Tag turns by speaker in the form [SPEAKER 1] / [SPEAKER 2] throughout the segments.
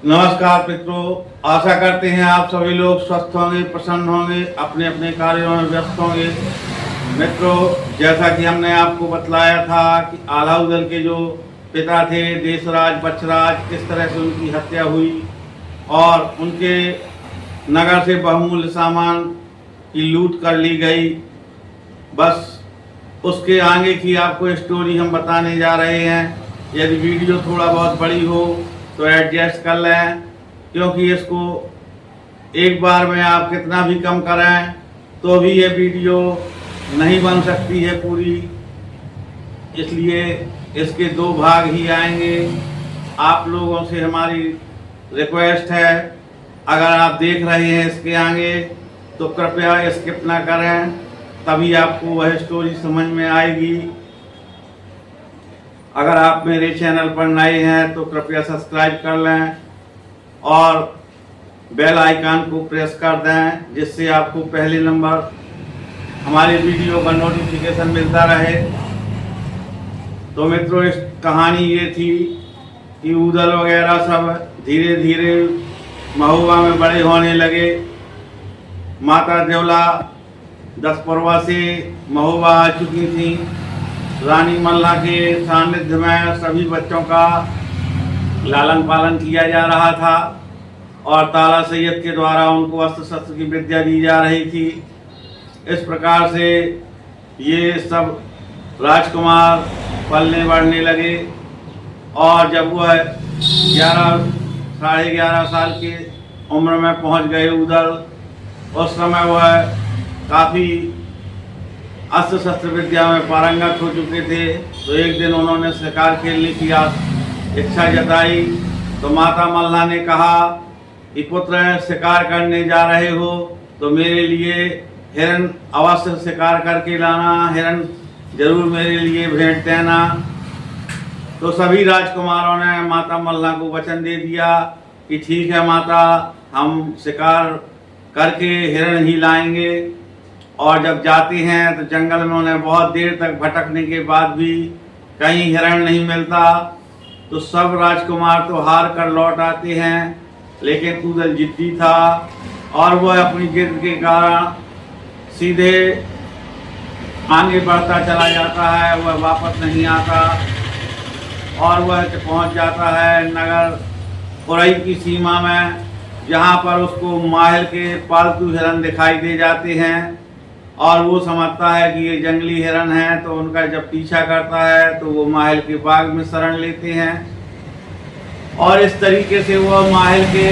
[SPEAKER 1] नमस्कार मित्रों, आशा करते हैं आप सभी लोग स्वस्थ होंगे, प्रसन्न होंगे, अपने अपने कार्यों में व्यस्त होंगे। मित्रों, जैसा कि हमने आपको बतलाया था कि आला उदल के जो पिता थे देशराज बछराज, किस तरह से उनकी हत्या हुई और उनके नगर से बहुमूल्य सामान की लूट कर ली गई। बस उसके आगे की आपको स्टोरी हम बताने जा रहे हैं। यदि वीडियो थोड़ा बहुत बड़ी हो तो एडजस्ट कर लें, क्योंकि इसको एक बार में आप कितना भी कम करें तो भी ये वीडियो नहीं बन सकती है पूरी, इसलिए इसके 2 भाग ही आएंगे। आप लोगों से हमारी रिक्वेस्ट है, अगर आप देख रहे हैं इसके आगे तो कृपया स्किप ना करें, तभी आपको वह स्टोरी समझ में आएगी। अगर आप मेरे चैनल पर नए हैं तो कृपया सब्सक्राइब कर लें और बेल आइकन को प्रेस कर दें, जिससे आपको पहले नंबर हमारे वीडियो का नोटिफिकेशन मिलता रहे। तो मित्रों, इस कहानी ये थी कि उदल वगैरह सब धीरे धीरे महुआ में बड़े होने लगे। माता देवला 10 परवा से महुआ आ चुकी थी। रानी मल्ला के सानिध्य में सभी बच्चों का लालन पालन किया जा रहा था और ताला सैयद के द्वारा उनको अस्त्र शस्त्र की विद्या दी जा रही थी। इस प्रकार से ये सब राजकुमार पलने बढ़ने लगे और जब वह 11 साढ़े 11 साल की उम्र में पहुंच गए उदल, उस समय वह काफ़ी अस्त्र शस्त्र विद्या में पारंगत हो चुके थे। तो एक दिन उन्होंने शिकार खेलने की इच्छा जताई, तो माता मल्ला ने कहा कि पुत्र, शिकार करने जा रहे हो तो मेरे लिए हिरण अवश्य शिकार करके लाना, हिरण जरूर मेरे लिए भेंट देना। तो सभी राजकुमारों ने माता मल्ला को वचन दे दिया कि ठीक है माता, हम शिकार करके हिरण ही लाएंगे। और जब जाते हैं तो जंगल में उन्हें बहुत देर तक भटकने के बाद भी कहीं हिरण नहीं मिलता। तो सब राजकुमार तो हार कर लौट आते हैं, लेकिन उदल जिद्दी था और वह अपनी जिद के कारण सीधे आगे बढ़ता चला जाता है। वह वापस नहीं आता और वह पहुंच जाता है नगर कुरई की सीमा में, जहां पर उसको माहिल के पालतू हिरण दिखाई दे जाते हैं और वो समझता है कि ये जंगली हिरण है। तो उनका जब पीछा करता है तो वो माहिल के बाग में शरण लेते हैं और इस तरीके से वो माहिल के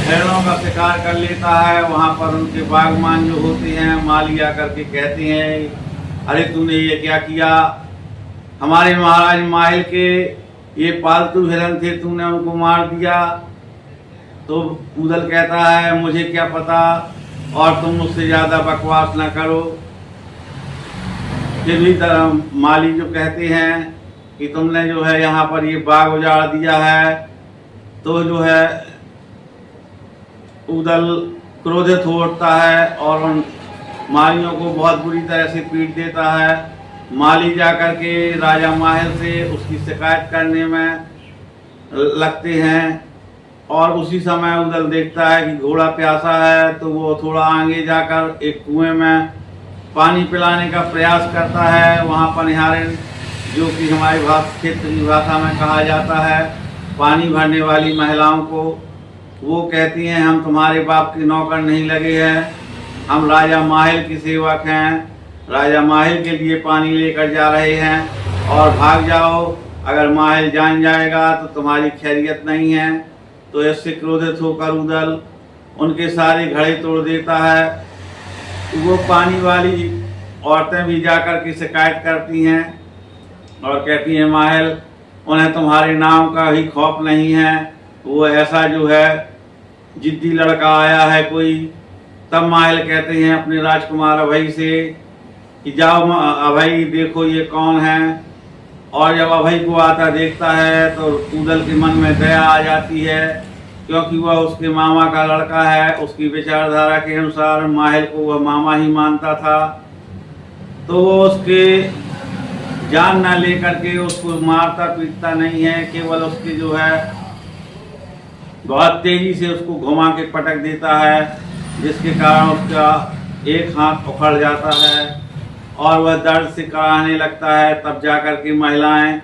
[SPEAKER 1] हिरणों का शिकार कर लेता है। वहाँ पर उनके बागमान जो होते हैं, माली आकर के कहते हैं, अरे तूने ये क्या किया, हमारे महाराज माहिल के ये पालतू हिरण थे, तूने उनको मार दिया। तो उदल कहता है, मुझे क्या पता और तुम मुझसे ज़्यादा बकवास ना करो। फिर भी माली जो कहते हैं कि तुमने जो है यहाँ पर ये बाग उजाड़ दिया है, तो जो है उदल क्रोधित हो उठता है और उन मालियों को बहुत बुरी तरह से पीट देता है। माली जाकर के राजा माहिर से उसकी शिकायत करने में लगते हैं और उसी समय उदल देखता है कि घोड़ा प्यासा है, तो वो थोड़ा आगे जाकर एक कुएं में पानी पिलाने का प्रयास करता है। वहाँ पनिहारिन, जो कि हमारी क्षेत्रीय भाषा में कहा जाता है पानी भरने वाली महिलाओं को, वो कहती हैं, हम तुम्हारे बाप के नौकर नहीं लगे हैं, हम राजा माहिल की सेवक हैं, राजा माहिल के लिए पानी लेकर जा रहे हैं और भाग जाओ, अगर माहिल जान जाएगा तो तुम्हारी खैरियत नहीं है। तो इससे क्रोधित होकर उदल उनके सारे घड़े तोड़ देता है। वो पानी वाली औरतें भी जाकर के शिकायत करती हैं और कहती हैं, माहिल, उन्हें तुम्हारे नाम का ही खौफ नहीं है, वो ऐसा जो है जिद्दी लड़का आया है कोई। तब माहिल कहते हैं अपने राजकुमार अभय से कि जाओ अभय, देखो ये कौन है। और जब अभय को आता देखता है तो उदल के मन में दया आ जाती है, क्योंकि वह उसके मामा का लड़का है। उसकी विचारधारा के अनुसार माहिल को वह मामा ही मानता था। तो वो उसके जान न लेकर के उसको मारता पीटता नहीं है, केवल उसके जो है बहुत तेजी से उसको घुमा के पटक देता है, जिसके कारण उसका एक हाथ उखड़ जाता है और वह दर्द से कराहने लगता है। तब जाकर के महिलाएं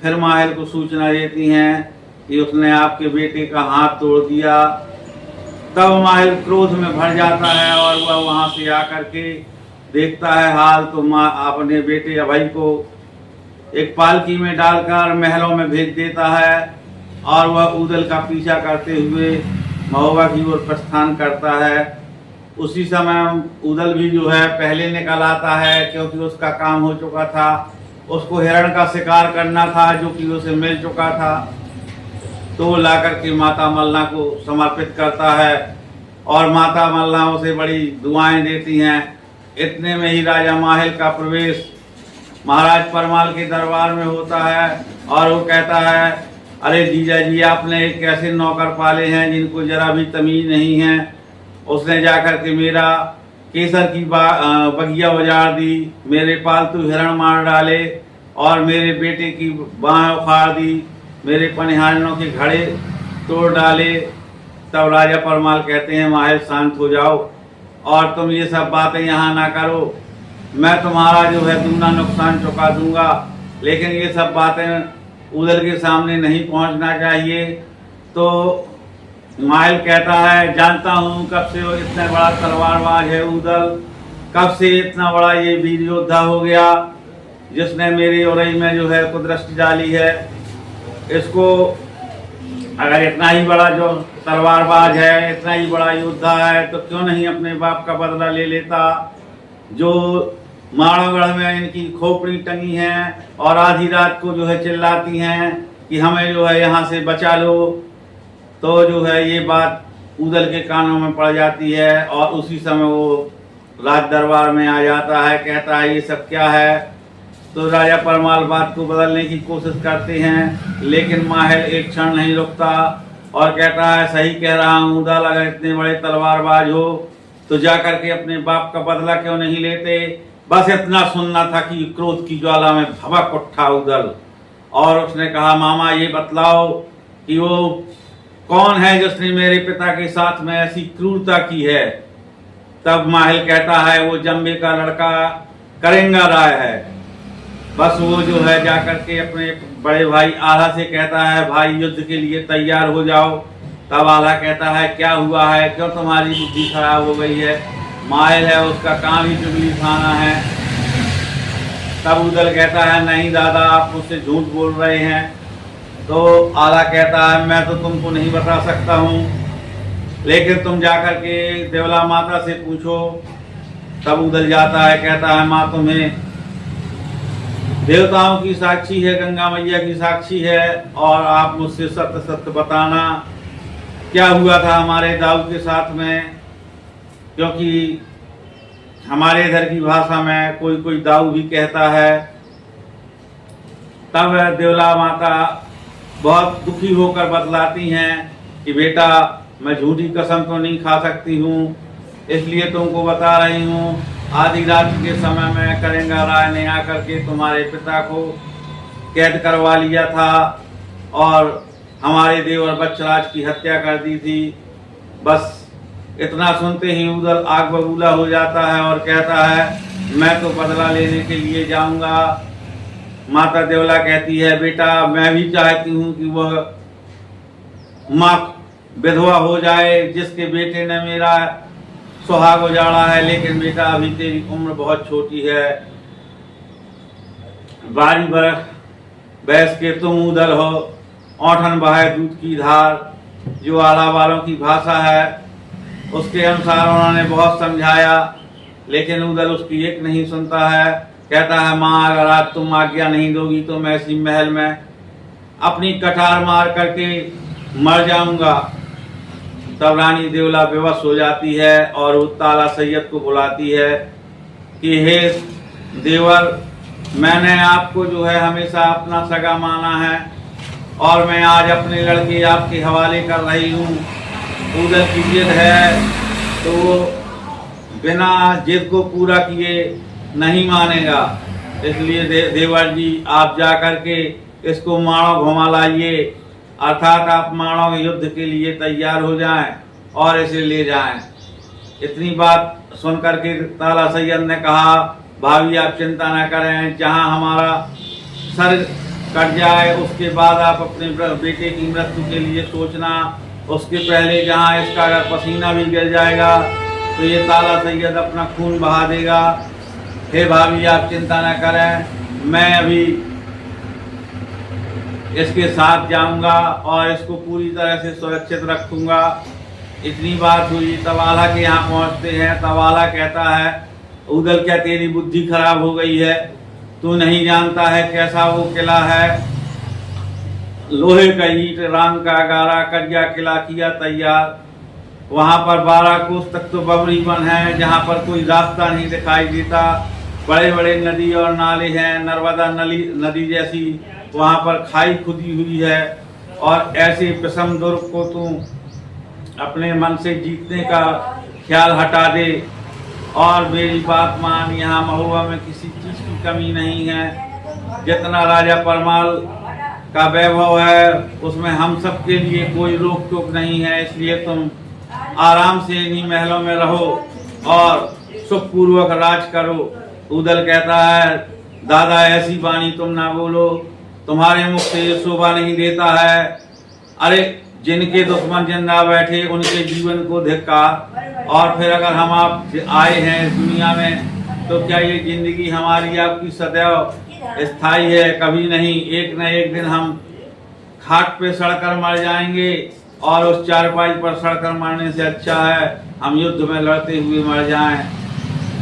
[SPEAKER 1] फिर माहिर को सूचना देती हैं कि उसने आपके बेटे का हाथ तोड़ दिया। तब माहिर क्रोध में भर जाता है और वह वहां से आकर के देखता है हाल, तो अपने बेटे अभय को एक पालकी में डालकर महलों में भेज देता है और वह उदल का पीछा करते हुए महोबा की ओर प्रस्थान करता है। उसी समय उदल भी जो है पहले निकल आता है, क्योंकि उसका काम हो चुका था। उसको हिरण का शिकार करना था जो कि उसे मिल चुका था, तो वो लाकर के माता मल्ला को समर्पित करता है और माता मल्ला उसे बड़ी दुआएं देती हैं। इतने में ही राजा माहिल का प्रवेश महाराज परमाल के दरबार में होता है और वो कहता है, अरे जीजा जी, आपने कैसे नौकर पाले हैं जिनको जरा भी तमीज नहीं है। उसने जाकर के मेरा केसर की बगिया उजाड़ दी, मेरे पालतू हिरण मार डाले और मेरे बेटे की बाहें उखाड़ दी, मेरे पनिहारियों के घड़े तोड़ डाले। तब राजा परमाल कहते हैं, माहिल शांत हो जाओ और तुम ये सब बातें यहाँ ना करो, मैं तुम्हारा जो है दूना नुकसान चुका दूंगा, लेकिन ये सब बातें उदल के सामने नहीं पहुँचना चाहिए। तो माहिल कहता है, जानता हूँ कब से वो इतना बड़ा तलवारबाज है उदल, कब से इतना बड़ा ये वीर योद्धा हो गया जिसने मेरी उरई में जो है कुदृष्टि डाली है। इसको अगर इतना ही बड़ा जो तलवारबाज है, इतना ही बड़ा योद्धा है, तो क्यों नहीं अपने बाप का बदला ले लेता। जो माड़ोगढ़ में इनकी खोपड़ी टंगी हैं और आधी रात को जो है चिल्लाती हैं कि हमें जो है यहाँ से बचा लो, तो जो है ये बात उदल के कानों में पड़ जाती है और उसी समय वो राज दरबार में आ जाता है। कहता है, ये सब क्या है। तो राजा परमाल बात को बदलने की कोशिश करते हैं, लेकिन माहिल एक क्षण नहीं रुकता और कहता है, सही कह रहा हूँ उदल, अगर इतने बड़े तलवारबाज हो तो जाकर के अपने बाप का बदला क्यों नहीं लेते। बस इतना सुनना था कि क्रोध की ज्वाला में भभक उठा उदल और उसने कहा, मामा ये बतलाओ कि वो कौन है जिसने मेरे पिता के साथ में ऐसी क्रूरता की है। तब माहिल कहता है, वो जम्बे का लड़का करेंगा राय है। बस वो जो है जाकर के अपने बड़े भाई आला से कहता है, भाई युद्ध के लिए तैयार हो जाओ। तब आला कहता है, क्या हुआ है, क्यों तुम्हारी बुद्धि खराब हो गई है। माहिल है, उसका काम ही चुगली खाना है। तब उदल कहता है, नहीं दादा, आप मुझसे झूठ बोल रहे हैं। तो आला कहता है, मैं तो तुमको नहीं बता सकता हूँ, लेकिन तुम जाकर के देवला माता से पूछो। तब उदल जाता है, कहता है, माँ तुम्हें देवताओं की साक्षी है, गंगा मैया की साक्षी है, और आप मुझसे सत्य सत्य बताना क्या हुआ था हमारे दाऊ के साथ में। क्योंकि हमारे इधर की भाषा में कोई कोई दाऊ भी कहता है। तब देवला माता बहुत दुखी होकर बतलाती हैं कि बेटा, मैं झूठी कसम तो नहीं खा सकती हूँ, इसलिए तुमको बता रही हूँ। आधी रात के समय में करेंगा राय ने आकर के तुम्हारे पिता को कैद करवा लिया था और हमारे देवर बच्चराज की हत्या कर दी थी। बस इतना सुनते ही उदल आग बबूला हो जाता है और कहता है, मैं तो बदला लेने के लिए जाऊंगा। माता देवला कहती है, बेटा, मैं भी चाहती हूँ कि वह माँ विधवा हो जाए जिसके बेटे ने मेरा सुहाग उजाड़ा है, लेकिन बेटा अभी तेरी उम्र बहुत छोटी है, 12 बरस बैस के तुम उदल हो, औंठन बहे दूध की धार, जो आला वालों की भाषा है उसके अनुसार उन्होंने बहुत समझाया, लेकिन उदल उसकी एक नहीं सुनता है। कहता है, माँ, अगर आज तुम आज्ञा नहीं दोगी तो मैं इसी महल में अपनी कटार मार करके मर जाऊंगा। तब रानी देवला बेबस हो जाती है और वो ताला सैयद को बुलाती है कि हे देवर, मैंने आपको जो है हमेशा अपना सगा माना है और मैं आज अपने लड़के आपके हवाले कर रही हूँ। उदल की जिद है तो वो बिना जिद को पूरा किए नहीं मानेगा, इसलिए देवर जी आप जा कर के इसको मारो घुमा लाइए। अर्थात आप माणों के युद्ध के लिए तैयार हो जाएं और इसे ले जाएं। इतनी बात सुनकर के ताला सैयद ने कहा, भाभी आप चिंता न करें, जहां हमारा सर कट जाए उसके बाद आप अपने बेटे की मृत्यु के लिए सोचना, उसके पहले जहां इसका अगर पसीना भी गिर जाएगा तो ये ताला सैयद अपना खून बहा देगा। हे भाभी आप चिंता न करें, मैं अभी इसके साथ जाऊंगा और इसको पूरी तरह से सुरक्षित रखूंगा। इतनी बात हुई, तब आला के यहाँ पहुँचते हैं। तब आला कहता है, उदल क्या तेरी बुद्धि खराब हो गई है? तू नहीं जानता है कैसा वो किला है? लोहे का ईंट राम का गारा करिया किला किया तैयार। वहाँ पर 12 कोस तक तो बबरी वन है, जहाँ पर कोई रास्ता नहीं दिखाई देता। बड़े बड़े नदी और नाले हैं, नर्मदा नदी जैसी वहाँ पर खाई खुदी हुई है। और ऐसे विषम दुर्ग को तू अपने मन से जीतने का ख्याल हटा दे और मेरी बात मान। यहाँ महुआ में किसी चीज की कमी नहीं है। जितना राजा परमाल का वैभव है उसमें हम सब के लिए कोई रोक टोक नहीं है, इसलिए तुम आराम से इन्हीं महलों में रहो और सुखपूर्वक राज करो। उदल कहता है, दादा ऐसी वाणी तुम ना बोलो, तुम्हारे मुख से ये शोभा नहीं देता है। अरे जिनके दुश्मन जिंदा बैठे उनके जीवन को धिक्कार। और फिर अगर हम आप आए हैं इस दुनिया में तो क्या ये जिंदगी हमारी आपकी सदैव स्थायी है? कभी नहीं। एक न एक दिन हम खाट पे सड़कर मर जाएंगे और उस चारपाई पर सड़कर मरने से अच्छा है हम युद्ध में लड़ते हुए मर जाएं।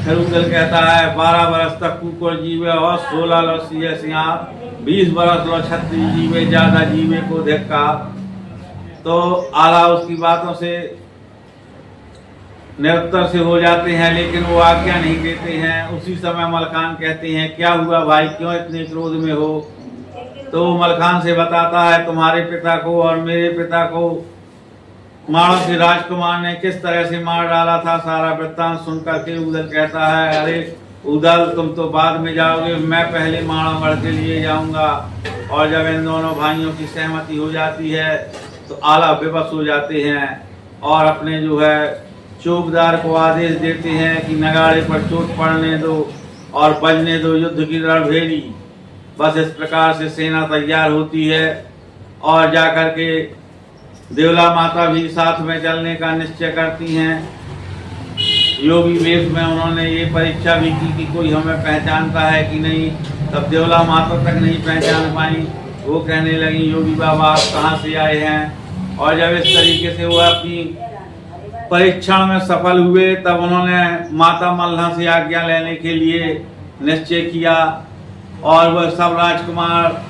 [SPEAKER 1] फिर उदल कहता है, 12 बरस तक कुकुर जीवे और 16 लौसिया सियार, 20 बरस लो छत्री जीवे, ज्यादा जीवे को धिक्कार। तो आला उसकी बातों से निरुत्तर से हो जाते हैं, लेकिन वो आज्ञा नहीं देते हैं। उसी समय मलखान कहते हैं, क्या हुआ भाई, क्यों इतने क्रोध में हो? तो मलखान से बताता है, तुम्हारे पिता को और मेरे पिता को माणों के राजकुमार ने किस तरह से मार डाला था। सारा वृत्तांत सुनकर के उदल कहता है, अरे उदल तुम तो बाद में जाओगे, मैं पहले माणोगढ़ के लिए जाऊंगा। और जब इन दोनों भाइयों की सहमति हो जाती है तो आला विवश हो जाते हैं और अपने जो है चौकीदार को आदेश देते हैं कि नगाड़े पर चोट पड़ने दो और बजने दो युद्ध की रणभेरी। बस इस प्रकार से सेना तैयार होती है और जाकर के देवला माता भी साथ में चलने का निश्चय करती हैं। योगी वेश में उन्होंने ये परीक्षा भी की कि कोई हमें पहचानता है कि नहीं। तब देवला माता तक नहीं पहचान पाई। वो कहने लगी, योगी बाबा आप कहाँ से आए हैं? और जब इस तरीके से वो अपनी परीक्षण में सफल हुए तब उन्होंने माता मल्हा से आज्ञा लेने के लिए निश्चय किया। और वह सब राजकुमार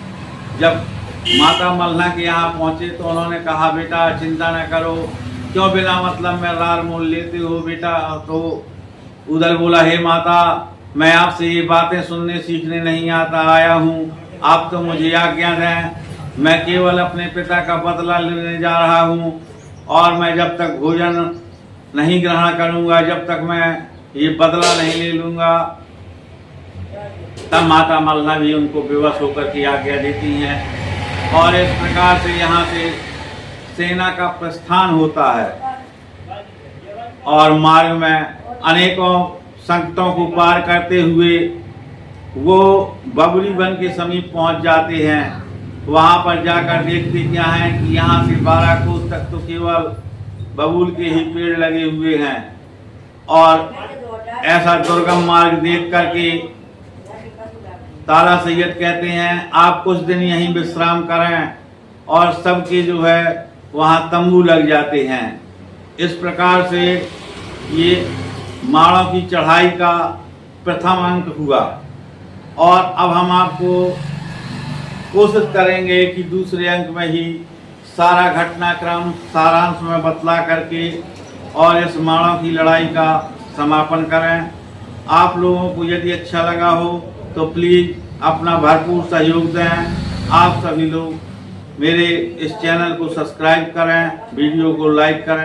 [SPEAKER 1] जब माता मल्हा के यहाँ पहुँचे तो उन्होंने कहा, बेटा चिंता न करो, क्यों बिना मतलब में रार मोल लेते हो बेटा? तो उदल बोला, हे माता, मैं आपसे ये बातें सुनने सीखने नहीं आया हूँ, आप तो मुझे आज्ञा दें। मैं केवल अपने पिता का बदला लेने जा रहा हूँ और मैं जब तक भोजन नहीं ग्रहण करूँगा, जब तक मैं ये बदला नहीं ले लूँगा। तब माता मल्हा भी उनको विवश होकर की आज्ञा देती हैं और इस प्रकार से यहाँ से सेना का प्रस्थान होता है और मार्ग में अनेकों संकटों को पार करते हुए वो बबरी वन के समीप पहुंच जाते हैं। वहां पर जाकर देखते क्या है कि यहाँ से 12 कोस तक तो केवल बबूल के ही पेड़ लगे हुए हैं। और ऐसा दुर्गम मार्ग देख करके ताला सैयद कहते हैं, आप कुछ दिन यहीं विश्राम करें। और सबके जो है वहाँ तंबू लग जाते हैं। इस प्रकार से ये माणों की चढ़ाई का प्रथम अंक हुआ। और अब हम आपको कोशिश करेंगे कि दूसरे अंक में ही सारा घटनाक्रम सारांश में बतला करके और इस माणों की लड़ाई का समापन करें। आप लोगों को यदि अच्छा लगा हो तो प्लीज़ अपना भरपूर सहयोग दें। आप सभी लोग मेरे इस चैनल को सब्सक्राइब करें, वीडियो को लाइक करें।